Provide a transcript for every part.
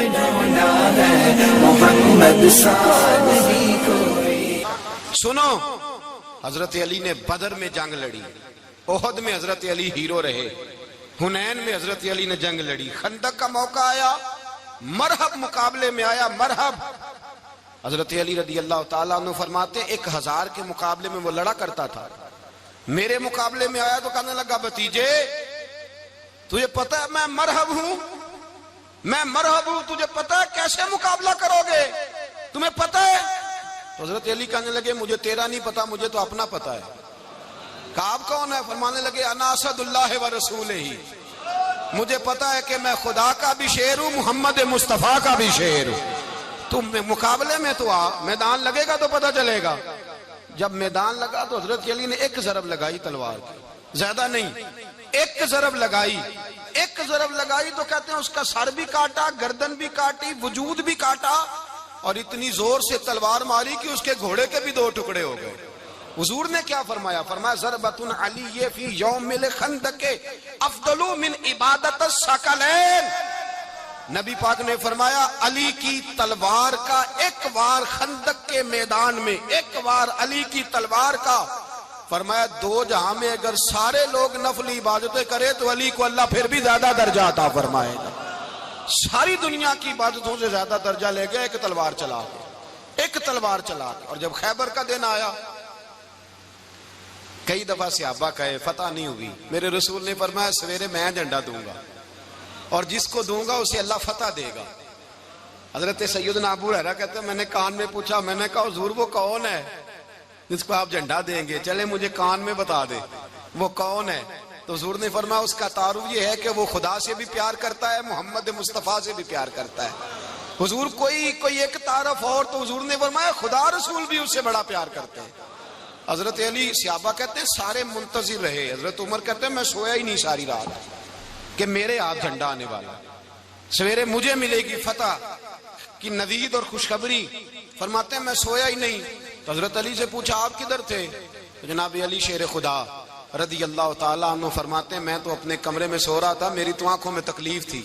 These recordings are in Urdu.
ڈھونڈا ہے محمد سا نہیں کوئی. سنو، حضرت علی نے بدر میں جنگ لڑی، احد میں حضرت علی ہیرو رہے، حنین میں حضرت علی نے جنگ لڑی، خندق کا موقع آیا، مرحب مقابلے میں آیا، مرحب. حضرت علی رضی اللہ تعالیٰ عنہ فرماتے 1000 کے مقابلے میں وہ لڑا کرتا تھا، میرے مقابلے میں آیا تو کہنے لگا بھتیجے تجھے پتہ ہے میں مرحب ہوں، میں مرحب ہوں، تجھے پتہ ہے کیسے مقابلہ کرو گے، تمہیں پتہ ہے؟ تو حضرت علی کہنے لگے مجھے تیرا نہیں پتا، مجھے تو اپنا پتا ہے. کعب کون ہے؟ فرمانے لگے انا اسد اللہ و رسولہ ہی، مجھے پتا ہے کہ میں خدا کا بھی شیر ہوں، محمد مصطفیٰ کا بھی شیر ہوں. تم مقابلے میں تو آ، میدان لگے گا تو پتا چلے گا. جب میدان لگا تو حضرت علی نے ایک ضرب لگائی تلوار کی، زیادہ نہیں، ایک ضرب لگائی. ایک ضرب لگائی تو کہتے ہیں اس کا سر بھی کاٹا، گردن بھی کاٹی، وجود بھی کاٹا، اور اتنی زور سے تلوار ماری کہ اس کے گھوڑے کے بھی 2 ٹکڑے ہو گئے. حضور نے کیا فرمایا؟ فرمایا ضربۃ علی فی یوم الخندق افضل من عبادت الثقلین. نبی پاک نے فرمایا علی کی تلوار کا ایک وار خندق کے میدان میں، ایک وار علی کی تلوار کا، فرمایا 2 جہاں میں اگر سارے لوگ نفلی عبادتیں کرے تو علی کو اللہ پھر بھی زیادہ درجہ عطا فرمائے گا. ساری دنیا کی عبادتوں سے زیادہ درجہ لے گئے ایک تلوار چلا کے، ایک تلوار چلا کے. اور جب خیبر کا دن آیا، کئی دفعہ صحابہ کہے فتح نہیں ہوئی، میرے رسول نے فرمایا سویرے میں جھنڈا دوں گا اور جس کو دوں گا اسے اللہ فتح دے گا. حضرت سیدنا ابو ہریرہ کہتے ہیں میں نے کان میں پوچھا، میں نے کہا حضور وہ کون ہے جس کو آپ جھنڈا دیں گے؟ چلے مجھے کان میں بتا دے وہ کون ہے. تو حضور نے فرمایا اس کا تعارف یہ ہے کہ وہ خدا سے بھی پیار کرتا ہے، محمد مصطفیٰ سے بھی پیار کرتا ہے. حضور کوئی ایک تعارف اور، تو حضور نے فرمایا خدا رسول بھی اس سے بڑا پیار کرتے ہیں. حضرت علی صحابہ کہتے ہیں سارے منتظر رہے. حضرت عمر کہتے ہیں میں سویا ہی نہیں ساری رات کہ میرے ہاتھ جھنڈا آنے والا، سویرے مجھے ملے گی فتح کی نوید اور خوشخبری. فرماتے ہیں میں سویا ہی نہیں. تو حضرت علی سے پوچھا آپ کدھر تھے؟ جناب علی شیر خدا رضی اللہ تعالیٰ عنہ فرماتے ہیں میں تو اپنے کمرے میں سو رہا تھا، میری تو آنکھوں میں تکلیف تھی،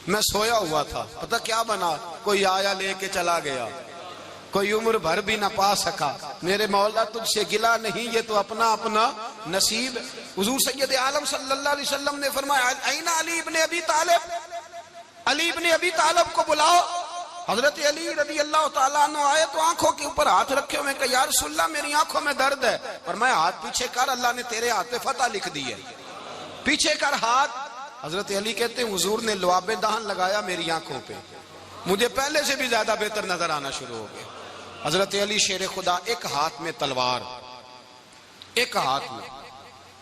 میں سویا ہوا تھا، پتہ کیا بنا، کوئی آیا لے کے چلا گیا، کوئی عمر بھر بھی نہ پا سکا. میرے مولا تجھ سے گلا نہیں، یہ تو اپنا اپنا نصیب. حضور سید عالم صلی اللہ علیہ وسلم نے فرمایا این علی ابن ابی طالب، علی ابن ابی طالب کو بلاؤ. حضرت علی رضی اللہ تعالیٰ عنہ آئے تو آنکھوں کے اوپر ہاتھ رکھے ہوئے کہ یا رسول اللہ میری آنکھوں میں درد ہے. فرمایا ہاتھ پیچھے کر، اللہ نے تیرے ہاتھ پہ فتح لکھ دی ہے، پیچھے کر ہاتھ. حضرت علی کہتے ہیں حضور نے لعاب دہن لگایا میری آنکھوں پہ، مجھے پہلے سے بھی زیادہ بہتر نظر آنا شروع ہو گئے. حضرت علی شیر خدا ایک ہاتھ میں تلوار، ایک ہاتھ میں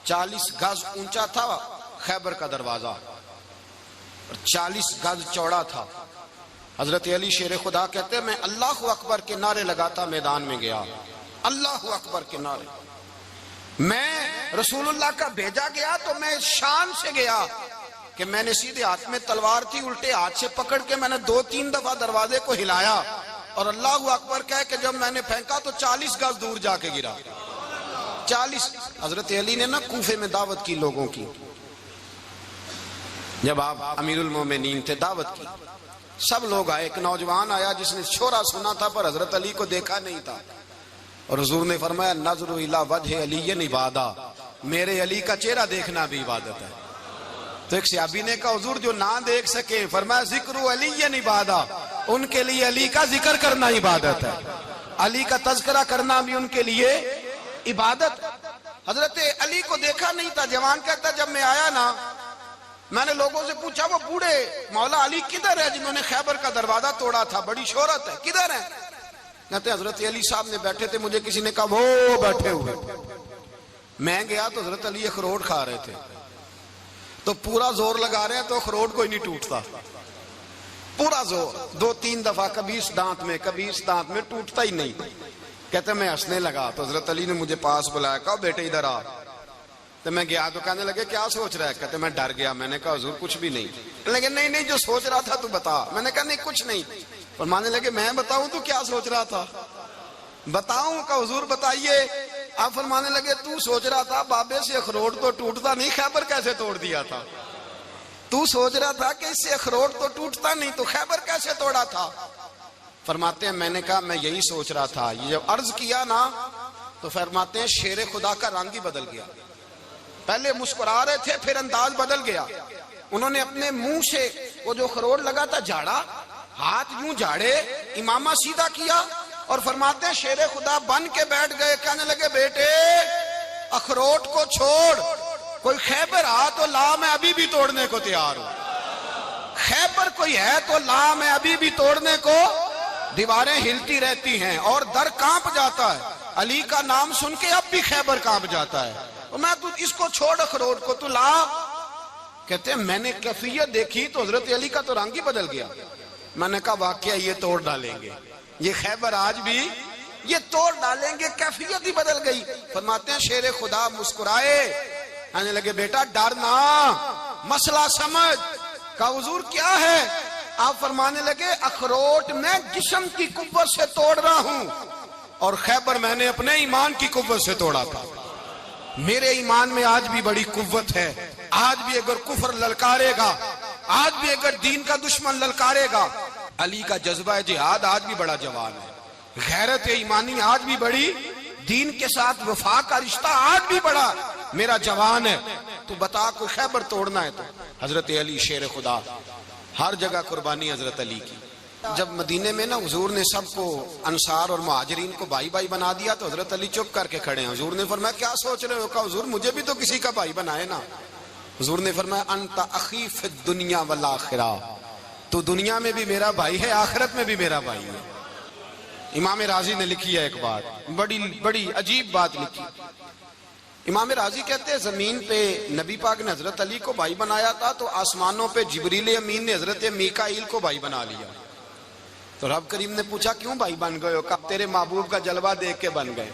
40 گز اونچا تھا خیبر کا دروازہ اور 40 گز چوڑا تھا. حضرت علی شیر خدا کہتے ہیں میں اللہ اکبر کے نعرے لگاتا میدان میں گیا، اللہ اکبر کے نعرے. میں رسول اللہ کا بھیجا گیا تو میں شان سے گیا کہ میں نے سیدھے ہاتھ میں تلوار تھی، الٹے ہاتھ سے پکڑ کے میں نے 2-3 دفعہ دروازے کو ہلایا اور اللہ اکبر کہہ کہ جب میں نے پھینکا تو 40 گز دور جا کے گرا. 40. حضرت علی نے نا کوفے میں دعوت کی لوگوں کی، جب آپ امیر المومنین تھے دعوت کی، سب لوگ آئے. ایک نوجوان آیا جس نے شورا سنا تھا پر حضرت علی کو دیکھا نہیں تھا، اور حضور نے فرمایا نظر الی وجہ علی عبادہ، میرے علی کا چہرہ دیکھنا بھی عبادت ہے. تو ایک صحابی نے کہا حضور جو نہ دیکھ سکے، فرمایا ذکر علی عبادہ، ان کے لیے علی کا ذکر کرنا عبادت ہے، علی کا تذکرہ کرنا بھی ان کے لیے عبادت. حضرت علی کو دیکھا نہیں تھا. جوان کہتا جب میں آیا نا میں نے لوگوں سے پوچھا وہ بوڑھے مولا علی کدھر ہے جنہوں نے خیبر کا دروازہ توڑا تھا، بڑی شہرت ہے، کدھر ہے؟ کہتے حضرت علی صاحب نے بیٹھے تھے، مجھے کسی نے کہا وہ بیٹھے ہوئے. میں گیا تو حضرت علی اخروٹ کھا رہے تھے، تو پورا زور لگا رہے ہیں تو اخروٹ کوئی نہیں ٹوٹتا، پورا زور 2-3 دفعہ کبھی اس دانت میں کبھی اس دانت میں، ٹوٹتا ہی نہیں. کہتے میں ہنسنے لگا تو حضرت علی نے مجھے پاس بلایا، کہا بیٹے ادھر آ. تو میں گیا تو کہنے لگے کیا سوچ رہا ہے؟ کہتے میں ڈر گیا. میں نے کہا حضور کچھ بھی نہیں. لیکن نہیں جو سوچ رہا تھا تو بتا. میں نے کہا نہیں کچھ نہیں. فرمانے لگے میں بتاؤں تو کیا سوچ رہا تھا؟ بتاؤں؟ کہ حضور بتائیے. آپ فرمانے لگے تو سوچ رہا تھا بابے سے اخروٹ تو ٹوٹتا نہیں، خیبر کیسے توڑ دیا تھا؟ تو سوچ رہا تھا کہ اس سے اخروٹ تو ٹوٹتا نہیں، تو خیبر کیسے توڑا تھا؟ فرماتے ہیں میں نے کہا میں یہی سوچ رہا تھا. یہ جب عرض کیا نا تو فرماتے ہیں شیر خدا کا رنگ ہی بدل گیا. پہلے مسکرا رہے تھے، پھر انداز بدل گیا. انہوں نے اپنے منہ سے وہ جو اخروٹ لگا تھا جھاڑا، ہاتھ یوں جھاڑے، امامہ سیدھا کیا، اور فرماتے ہیں شیر خدا بن کے بیٹھ گئے. کہنے لگے بیٹے اخروٹ کو چھوڑ، کوئی خیبر آ تو لا، میں ابھی بھی توڑنے کو تیار ہوں. خیبر کوئی ہے تو لا، میں ابھی بھی توڑنے کو. دیواریں ہلتی رہتی ہیں اور در کانپ جاتا ہے. علی کا نام سن کے اب بھی خیبر کانپ جاتا ہے. میں تو اس کو چھوڑ اخروٹ کو، تو لا. کہتے ہیں میں نے کیفیت دیکھی تو حضرت علی کا تو رنگ ہی بدل گیا. میں نے کہا واقعہ یہ توڑ ڈالیں گے، یہ خیبر آج بھی یہ توڑ ڈالیں گے، کیفیت ہی بدل گئی. فرماتے ہیں شیر خدا مسکرائے، کہنے لگے بیٹا ڈرنا، مسئلہ سمجھ. کہا حضور کیا ہے؟ آپ فرمانے لگے اخروٹ میں جسم کی قوت سے توڑ رہا ہوں، اور خیبر میں نے اپنے ایمان کی قوت سے توڑا تھا. میرے ایمان میں آج بھی بڑی قوت ہے. آج بھی اگر کفر للکارے گا، آج بھی اگر دین کا دشمن للکارے گا، علی کا جذبہ جہاد آج بھی بڑا جوان ہے. غیرت ایمانی آج بھی بڑی، دین کے ساتھ وفا کا رشتہ آج بھی بڑا میرا جوان ہے. تو بتا کوئی خیبر توڑنا ہے تو حضرت علی شیر خدا، ہر جگہ قربانی حضرت علی کی. جب مدینے میں نا حضور نے سب کو انصار اور مہاجرین کو بھائی بھائی بنا دیا تو حضرت علی چپ کر کے کھڑے ہیں. حضور نے فرمایا کیا سوچ رہے ہو؟ کہا حضور مجھے بھی تو کسی کا بھائی بنائے نا. حضور نے فرمایا انت اخی فی الدنیا والآخرہ، تو دنیا میں بھی میرا بھائی ہے، آخرت میں بھی میرا بھائی ہے. امام راضی نے لکھی ہے ایک بات، بڑی عجیب بات لکھی. امام راضی کہتے ہیں زمین پہ نبی پاک نے حضرت علی کو بھائی بنایا تھا تو آسمانوں پہ جبریل امین نے حضرت میکائیل کو بھائی بنا لیا. تو رب کریم نے پوچھا کیوں بھائی بن گئے ہو؟ کہا تیرے محبوب کا جلوہ دیکھ کے بن گئے.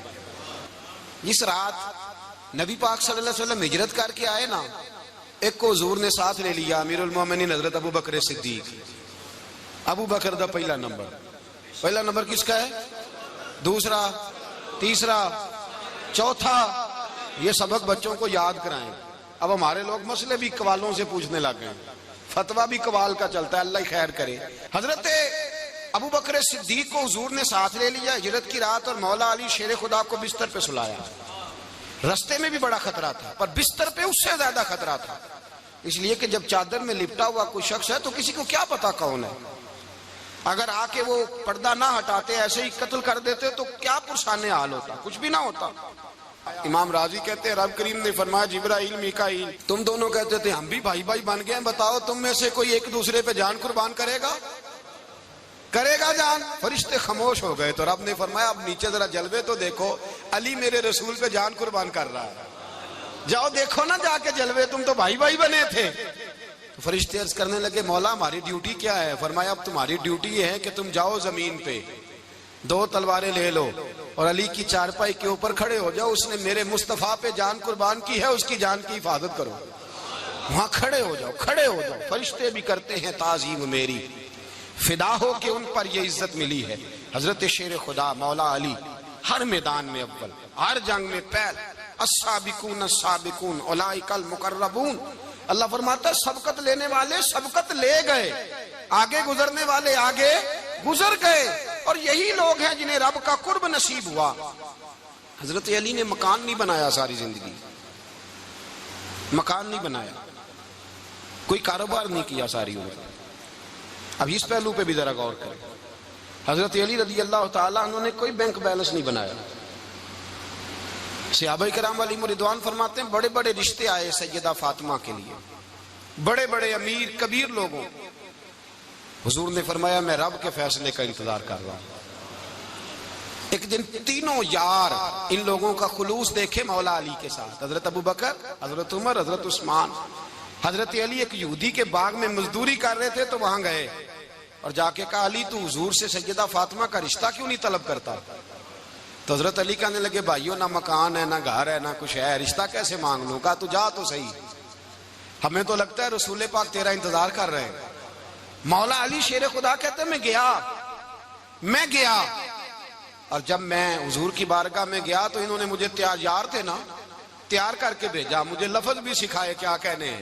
جس رات نبی پاک صلی اللہ علیہ وسلم ہجرت کر کے آئے نا، ایک کو حضور نے ساتھ لے لیا، امیر المومنین حضرت ابو بکر صدیق. ابو بکر دا پہلا نمبر کس کا ہے؟ دوسرا، تیسرا، چوتھا. یہ سبق بچوں کو یاد کرائیں. اب ہمارے لوگ مسئلے بھی قوالوں سے پوچھنے لگ گئے، فتویٰ بھی قوال کا چلتا ہے، اللہ ہی خیر کرے. حضرت ابو بکر صدیق کو حضور نے ساتھ لے لیا ہجرت کی رات، اور مولا علی شیر خدا کو بستر پہ سلایا. رستے میں بھی بڑا خطرہ تھا، پر بستر پہ اس سے زیادہ خطرہ تھا، اس لیے کہ جب چادر میں لپٹا ہوا کوئی شخص ہے تو کسی کو کیا پتا کون ہے. اگر آ کے وہ پردہ نہ ہٹاتے ایسے ہی قتل کر دیتے تو کیا پرسانے حال ہوتا، کچھ بھی نہ ہوتا. امام راضی کہتے ہیں رب کریم نے فرمایا جبرائیل میکائیل تم دونوں کہتے تھے ہم بھی بھائی بھائی بن گئے ہیں، بتاؤ تم میں سے کوئی ایک دوسرے پہ جان قربان کرے گا جان؟ فرشتے خاموش ہو گئے. تو رب نے فرمایا اب نیچے ذرا جلوے تو دیکھو، علی میرے رسول پہ جان قربان کر رہا ہے، جاؤ دیکھو نا جا کے جلوے، تم تو بھائی بھائی بنے تھے. تو فرشتے عرض کرنے لگے مولا ہماری ڈیوٹی کیا ہے؟ فرمایا اب تمہاری ڈیوٹی یہ ہے کہ تم جاؤ زمین پہ، 2 تلواریں لے لو اور علی کی چارپائی کے اوپر کھڑے ہو جاؤ. اس نے میرے مصطفیٰ پہ جان قربان کی ہے، اس کی جان کی حفاظت کرو. وہاں کھڑے ہو جاؤ. فرشتے بھی کرتے ہیں تعظیم میری، فدا ہو کہ ان پر یہ عزت ملی ہے. حضرت شیر خدا مولا علی ہر میدان میں اول، ہر جنگ میں پہل. السابقون السابقون اولئک المقربون. اللہ فرماتا ہے سبقت لینے والے سبقت لے گئے، آگے گزرنے والے آگے گزر گئے، اور یہی لوگ ہیں جنہیں رب کا قرب نصیب ہوا. حضرت علی نے مکان نہیں بنایا، ساری زندگی مکان نہیں بنایا، کوئی کاروبار نہیں کیا ساری عمر. اب اس پہلو پہ بھی ذرا غور کریں. حضرت علی رضی اللہ تعالیٰ انہوں نے کوئی بینک بیلنس نہیں بنایا. صحابہ کرام علیہم رضوان فرماتے ہیں بڑے بڑے رشتے آئے سیدہ فاطمہ کے لیے، بڑے بڑے امیر کبیر لوگوں. حضور نے فرمایا میں رب کے فیصلے کا انتظار کر رہا ہوں. ایک دن تینوں یار ان لوگوں کا خلوص دیکھے مولا علی کے ساتھ، حضرت ابو بکر، حضرت عمر، حضرت عثمان. حضرت علی ایک یہودی کے باغ میں مزدوری کر رہے تھے تو وہاں گئے اور جا کے کہا علی تو حضور سے سیدہ فاطمہ کا رشتہ کیوں نہیں طلب کرتا؟ تو حضرت علی کہنے لگے بھائیو نہ مکان ہے، نہ گھر ہے، نہ کچھ ہے، رشتہ کیسے مانگ لوں؟ کہا تو جا تو صحیح، ہمیں تو لگتا ہے رسول پاک تیرا انتظار کر رہے ہیں. مولا علی شیر خدا کہتے ہیں میں گیا اور جب میں حضور کی بارگاہ میں گیا تو انہوں نے مجھے یار تھے نا، تیار کر کے بھیجا، مجھے لفظ بھی سکھائے کیا کہنے ہیں.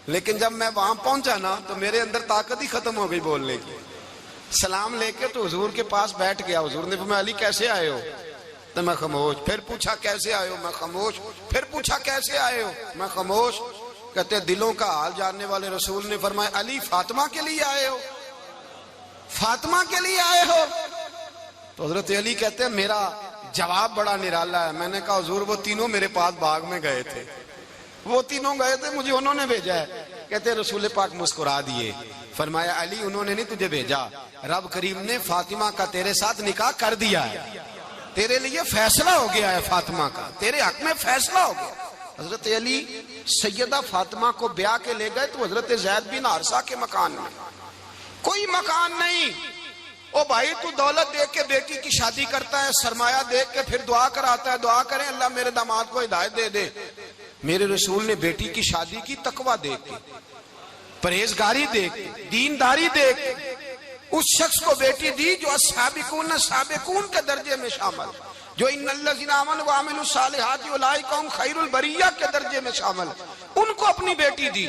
لیکن جب میں وہاں پہنچا نا تو میرے اندر طاقت ہی ختم ہو گئی بولنے کی. سلام لے کے تو حضور کے پاس بیٹھ گیا. حضور نے فرمایا علی کیسے آئے ہو؟ تو میں خاموش. پھر پوچھا کیسے آئے ہو؟ میں خاموش. پھر پوچھا کیسے آئے ہو؟ میں خاموش. کہتے دلوں کا حال جاننے والے رسول نے فرمایا علی فاطمہ کے لیے آئے ہو؟ فاطمہ کے لیے آئے ہو؟ تو حضرت علی کہتے ہیں میرا جواب بڑا نرالا ہے. میں نے کہا حضور وہ تینوں میرے پاس باغ میں گئے تھے, وہ تینوں گئے تھے, مجھے انہوں نے بھیجا ہے. کہتے ہیں رسول پاک مسکرا دیے, فرمایا علی انہوں نے نہیں تجھے بھیجا, رب کریم نے فاطمہ کا تیرے ساتھ نکاح کر دیا ہے, تیرے لیے فیصلہ ہو گیا ہے فاطمہ کا, تیرے حق میں فیصلہ ہو گیا. حضرت علی سیدہ فاطمہ کو بیاہ کے لے گئے تو حضرت زید بن حارثہ کے مکان میں. کوئی مکان نہیں. او بھائی تو دولت دیکھ کے بیٹی کی شادی کرتا ہے, سرمایہ دیکھ کے پھر دعا کراتا ہے, دعا کریں اللہ میرے داماد کو ہدایت دے دے. میرے رسول نے بیٹی کی شادی کی تقوی دیکھ کے, پرہیزگاری دیکھ کے, دینداری دیکھ کے اس شخص کو بیٹی دی جو السابقون سابقون کے درجے میں شامل, جو ان الذین آمنوا وعملوا الصالحات اولئک هم خیر البریہ کے درجے میں شامل, ان کو اپنی بیٹی دی.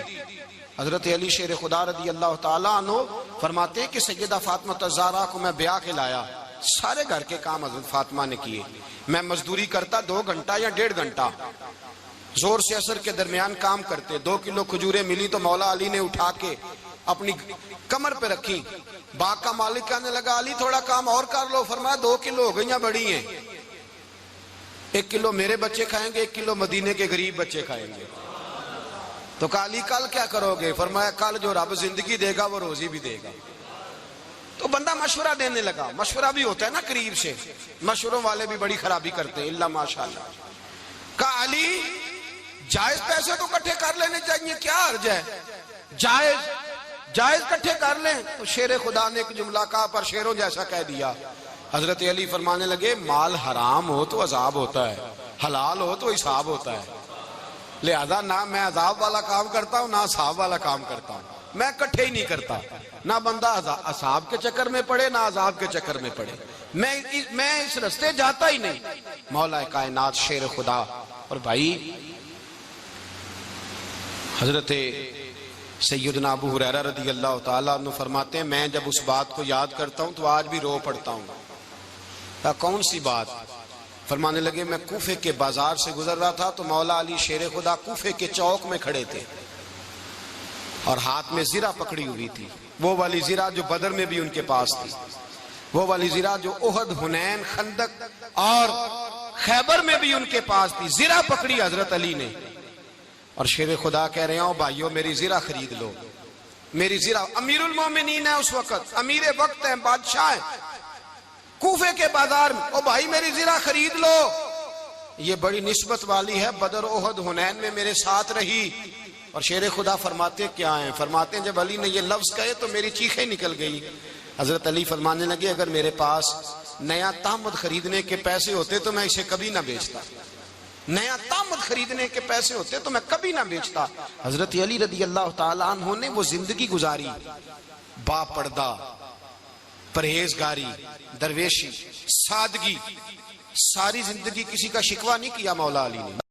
حضرت علی شیر خدا رضی اللہ تعالیٰ عنہ فرماتے ہیں کہ سیدہ فاطمہ الزہرا کو میں بیاہ کے لایا, سارے گھر کے کام حضرت فاطمہ نے کیے. میں مزدوری کرتا 2 گھنٹہ یا 1.5 گھنٹہ, زور سے اثر کے درمیان کام کرتے. 2 کلو کھجوریں ملی تو مولا علی نے اٹھا کے اپنی کمر پہ رکھی. باغ کا مالک کہنے لگا علی تھوڑا کام اور کر لو. فرمایا 2 کلو ہو گئیاں بڑی ہیں, 1 کلو میرے بچے کھائیں گے, 1 کلو مدینے کے غریب بچے کھائیں گے. تو کہا علی کل کیا کرو گے؟ فرمایا کل جو رب زندگی دے گا وہ روزی بھی دے گا. تو بندہ مشورہ دینے لگا. مشورہ بھی ہوتا ہے نا قریب سے, مشوروں والے بھی بڑی خرابی کرتے ہیں اللہ ماشاءاللہ. کہا علی جائز پیسے تو کٹھے کر لینے چاہیے, کیا حرج ہے, جائز کٹھے کر لیں. تو شیر خدا نے ایک جملہ کہا پر شیروں جیسا کہہ دیا. حضرت علی فرمانے لگے مال حرام ہو تو عذاب ہوتا ہے, حلال ہو تو حساب ہوتا ہے. لہذا نہ میں عذاب والا کام کرتا ہوں نہ حساب والا کام کرتا ہوں, میں کٹھے ہی نہیں کرتا. نہ بندہ حساب کے چکر میں پڑے نہ عذاب کے چکر میں پڑے, میں اس رستے جاتا ہی نہیں. مولا کائنات شیر خدا. اور بھائی حضرت سیدنا ابو ہریرہ رضی اللہ تعالیٰ عنہ فرماتے ہیں میں جب اس بات کو یاد کرتا ہوں تو آج بھی رو پڑتا ہوں. کون سی بات؟ فرمانے لگے میں کوفے کے بازار سے گزر رہا تھا تو مولا علی شیر خدا کوفے کے چوک میں کھڑے تھے اور ہاتھ میں زرہ پکڑی ہوئی تھی, وہ والی زرہ جو بدر میں بھی ان کے پاس تھی, وہ والی زرہ جو احد, حنین, خندق اور خیبر میں بھی ان کے پاس تھی. زرہ پکڑی حضرت علی نے اور شیر خدا کہہ رہے ہیں بھائیو میری زرہ خرید لو. میری زرہ, امیر المومنین ہے اس وقت, امیر وقت ہے, بادشاہ ہے, کوفے کے بازار میں, او بھائی میری زرہ خرید لو. یہ بڑی نسبت والی ہے, بدر, احد, حنین میں میرے ساتھ رہی. اور شیر خدا فرماتے کیا ہیں؟ فرماتے ہیں جب علی نے یہ لفظ کہے تو میری چیخیں نکل گئی. حضرت علی فرمانے لگے اگر میرے پاس نیا تامد خریدنے کے پیسے ہوتے تو میں اسے کبھی نہ بیچتا, نیا تامد خریدنے کے پیسے ہوتے تو میں کبھی نہ بیچتا. حضرت علی رضی اللہ تعالیٰ عنہ نے وہ زندگی گزاری, با پردہ, پرہیزگاری, درویشی, سادگی, ساری زندگی کسی کا شکوہ نہیں کیا مولا علی نے.